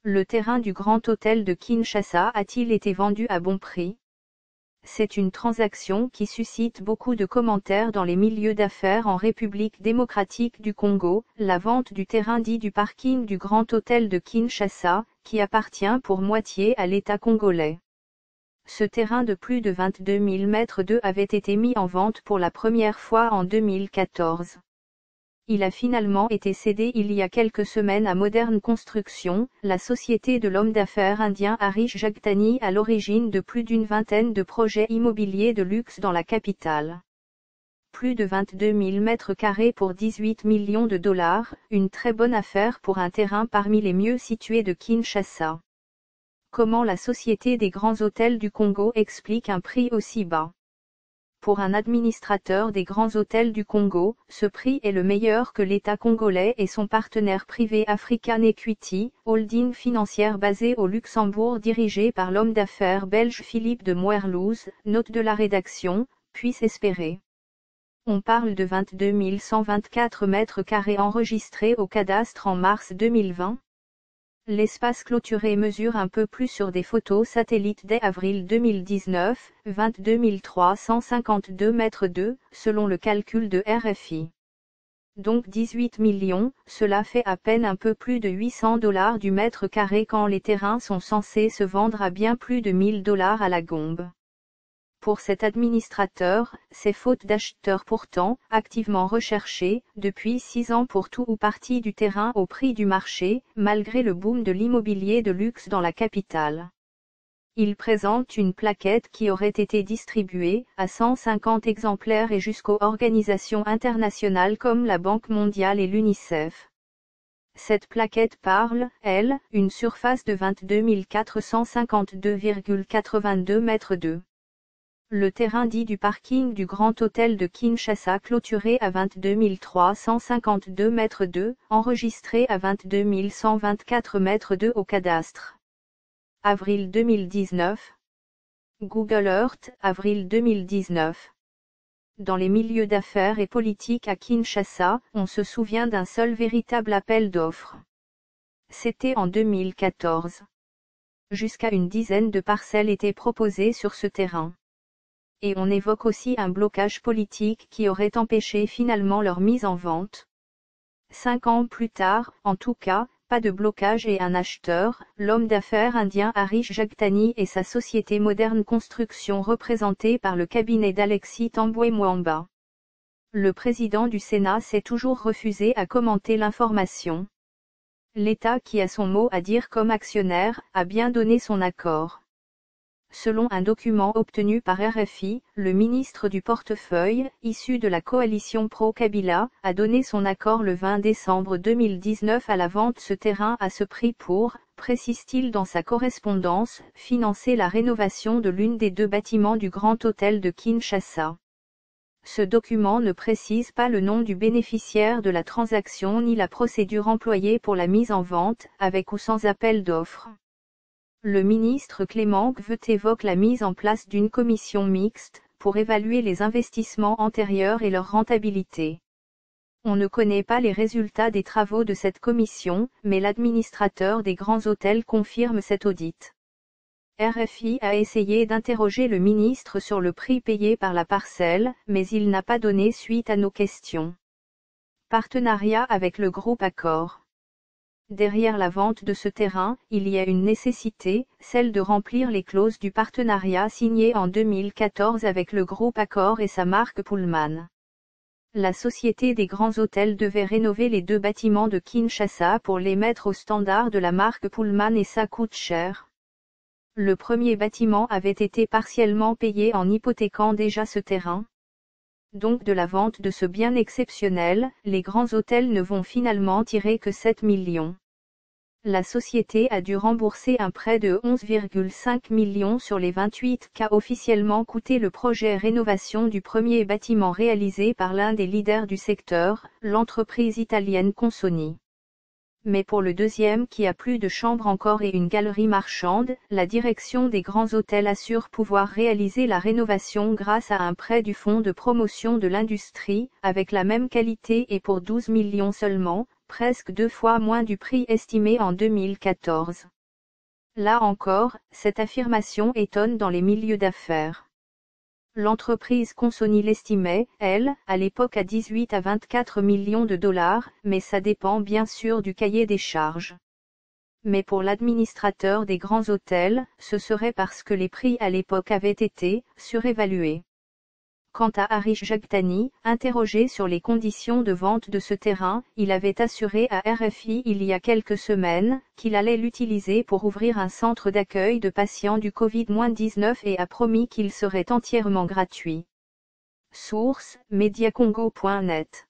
Le terrain du Grand Hôtel de Kinshasa a-t-il été vendu à bon prix? C'est une transaction qui suscite beaucoup de commentaires dans les milieux d'affaires en République démocratique du Congo, la vente du terrain dit du parking du Grand Hôtel de Kinshasa, qui appartient pour moitié à l'État congolais. Ce terrain de plus de 22 000 mètres de avait été mis en vente pour la première fois en 2014. Il a finalement été cédé il y a quelques semaines à Modern Construction, la société de l'homme d'affaires indien Harish Jagtani à l'origine de plus d'une vingtaine de projets immobiliers de luxe dans la capitale. Plus de 22 000 mètres carrés pour 18 millions de dollars, une très bonne affaire pour un terrain parmi les mieux situés de Kinshasa. Comment la Société des grands hôtels du Congo explique un prix aussi bas? Pour un administrateur des grands hôtels du Congo, ce prix est le meilleur que l'État congolais et son partenaire privé African Equity, holding financière basée au Luxembourg dirigée par l'homme d'affaires belge Philippe de Moerloos, note de la rédaction, puisse espérer. On parle de 22 124 mètres carrés enregistrés au cadastre en mars 2020. L'espace clôturé mesure un peu plus sur des photos satellites dès avril 2019, 22 352 mètres de, selon le calcul de RFI. Donc 18 millions, cela fait à peine un peu plus de 800 $ du mètre carré quand les terrains sont censés se vendre à bien plus de 1000 $ à la gombe. Pour cet administrateur, c'est faute d'acheteurs pourtant, activement recherchés, depuis 6 ans pour tout ou partie du terrain au prix du marché, malgré le boom de l'immobilier de luxe dans la capitale. Il présente une plaquette qui aurait été distribuée à 150 exemplaires et jusqu'aux organisations internationales comme la Banque mondiale et l'UNICEF. Cette plaquette parle, elle, une surface de 22 452,82 mètres de. Le terrain dit du parking du Grand Hôtel de Kinshasa clôturé à 22 352 mètres de, enregistré à 22 124 mètres de au cadastre. Avril 2019. Google Earth, avril 2019. Dans les milieux d'affaires et politiques à Kinshasa, on se souvient d'un seul véritable appel d'offres. C'était en 2014. Jusqu'à une dizaine de parcelles étaient proposées sur ce terrain. Et on évoque aussi un blocage politique qui aurait empêché finalement leur mise en vente. 5 ans plus tard, en tout cas, pas de blocage et un acheteur, l'homme d'affaires indien Harish Jagtani et sa société Modern Construction représentée par le cabinet d'Alexis Tambwe Mwamba. Le président du Sénat s'est toujours refusé à commenter l'information. L'État qui a son mot à dire comme actionnaire, a bien donné son accord. Selon un document obtenu par RFI, le ministre du portefeuille, issu de la coalition pro-Kabila, a donné son accord le 20 décembre 2019 à la vente ce terrain à ce prix pour, précise-t-il dans sa correspondance, financer la rénovation de l'une des 2 bâtiments du Grand Hôtel de Kinshasa. Ce document ne précise pas le nom du bénéficiaire de la transaction ni la procédure employée pour la mise en vente, avec ou sans appel d'offres. Le ministre Clément Gveut évoque la mise en place d'une commission mixte, pour évaluer les investissements antérieurs et leur rentabilité. On ne connaît pas les résultats des travaux de cette commission, mais l'administrateur des grands hôtels confirme cet audit. RFI a essayé d'interroger le ministre sur le prix payé par la parcelle, mais il n'a pas donné suite à nos questions. Partenariat avec le groupe Accor. Derrière la vente de ce terrain, il y a une nécessité, celle de remplir les clauses du partenariat signé en 2014 avec le groupe Accor et sa marque Pullman. La Société des grands hôtels devait rénover les 2 bâtiments de Kinshasa pour les mettre au standard de la marque Pullman et ça coûte cher. Le premier bâtiment avait été partiellement payé en hypothéquant déjà ce terrain. Donc de la vente de ce bien exceptionnel, les grands hôtels ne vont finalement tirer que 7 millions. La société a dû rembourser un prêt de 11,5 millions sur les 28 qu'a officiellement coûté le projet rénovation du premier bâtiment réalisé par l'un des leaders du secteur, l'entreprise italienne Consoni. Mais pour le deuxième qui a plus de chambres encore et une galerie marchande, la direction des grands hôtels assure pouvoir réaliser la rénovation grâce à un prêt du Fonds de promotion de l'industrie, avec la même qualité et pour 12 millions seulement, presque 2 fois moins du prix estimé en 2014. Là encore, cette affirmation étonne dans les milieux d'affaires. L'entreprise Consoni l'estimait, elle, à l'époque à 18 à 24 millions de dollars, mais ça dépend bien sûr du cahier des charges. Mais pour l'administrateur des grands hôtels, ce serait parce que les prix à l'époque avaient été surévalués. Quant à Harish Jagtani, interrogé sur les conditions de vente de ce terrain, il avait assuré à RFI il y a quelques semaines qu'il allait l'utiliser pour ouvrir un centre d'accueil de patients du Covid-19 et a promis qu'il serait entièrement gratuit. Source: mediacongo.net